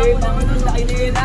laki nila.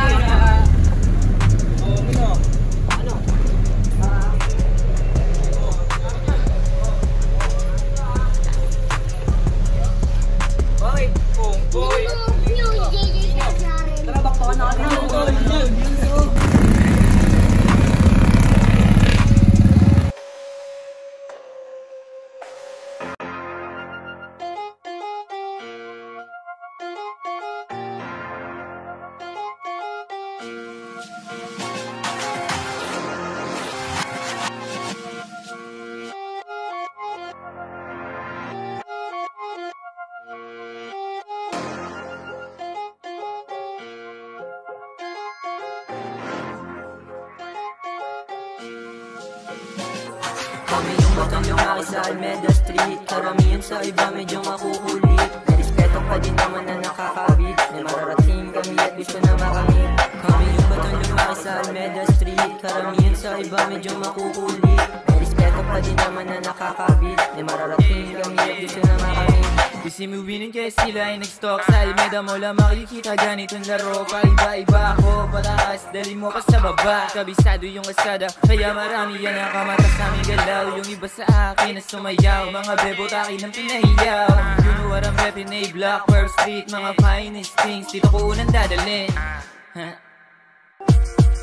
Kami yung batang lumaki sa Almeda Street. Karamihan sa iba medyo makukulit. May respeto pa din naman na nakakabit. May mararating kami at gusto na makamit. Kami yung batang lumaki sa Almeda Street. Karamihan sa iba medyo makukulit. May respeto pa din naman na nakakabit. May mararating kami at gusto na makamit. Kasi mubinin kaya sila ay nag-stalk sa Almeda mo lang makikita dyan itong laro. Paiba-iba ako, pataas, dali mo pa sa baba. Kabisado yung asada, kaya marami yan ang kamata sa aming galaw. Yung iba sa akin na sumayaw, mga bebo taki ng pinahiyaw. You know what I'm reppin' A Block, Pearl Street, mga finest things, dito ko unang dadalhin.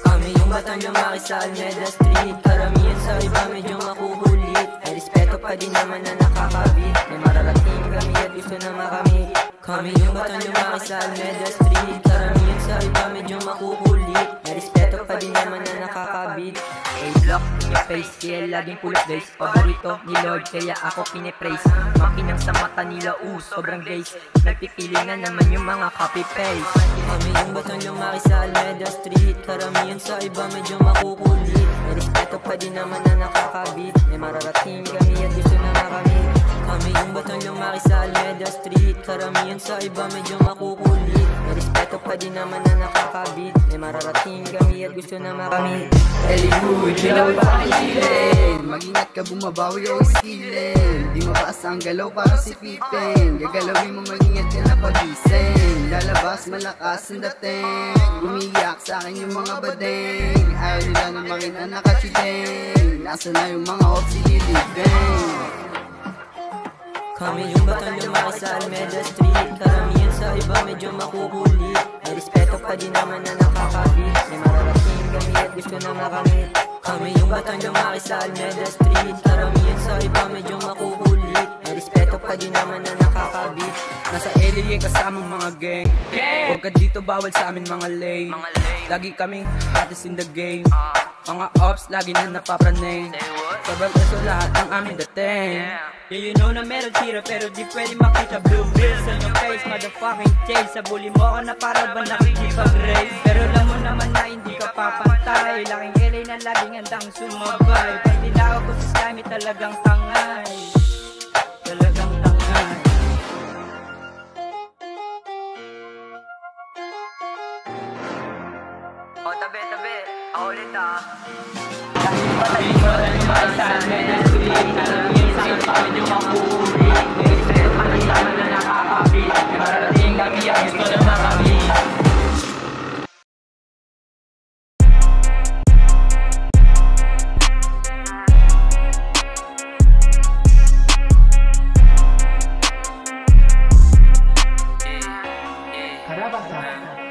Kami yung batang lumaki sa Almeda Street. Karamihan sa iba medyo makukulit. May respeto pa din naman na nakakabit. May mararating kami at gusto na makamit. Kami yung batang lumaki sa Almeda Street. Karamihan sa iba medyo makukulit. May respeto pa din naman na nakakabit. A-block, yung face, kaya laging pulot guys. Paborito ni Lord, kaya ako pinipraise. Makinang sa mata nila, sobrang grace. Nagpipili na naman yung mga copy-paste. Kami yung batang lumaki sa Almeda Street. Karamihan sa iba medyo makukulit. May respeto pa din naman na nakakabit. May mararating kami at gusto na makamit. Kami yung batang lumaki sa Almeda Street. Karamihan sa iba medyo makukulit. May respeto pa din naman na nakakabit. May mararating kami at gusto na makamit. Hollywood, galaw pa kasilin. Mag-ingat ka bumabawi o iskilin. Di mabasa ang galaw para si Pippen. Gagalawin mo mag-ingat ka na pagising. Lalabas malakas ang dating. Umiyak sa akin yung mga badeng. Ayaw nila na makita nakachileng. Nasa na yung mga obsililibeng. Kami yung batang lumaki sa Almeda Street. Karamihan sa iba medyo makukulit. May respeto pa din naman na nakakabit. May mararating kami at gusto na makamit. Kami yung batang lumaki sa Almeda Street. Karamihan sa iba medyo makukulit. May respeto pa din naman na nakakabit. Nasa LA kasamang mga gang. Huwag ka dito, bawal sa amin mga lane. Lagi kaming hottest in the game. Mga ops lagi na napapranay. Sobrang preso lahat ng aming dating. Yeah, you know na meron tira pero di pwede makita blue bills on your face, motherfucking chase. Sa bully mo ako na para ba nakikipag-race. Pero alam mo naman na hindi ka papantay. Laking LA na laging handang sumabay. Pag nilawag ko sa slimy talagang tangay. Talagang tangay. O tabi, tabi. Ako ulit ah. Karabata.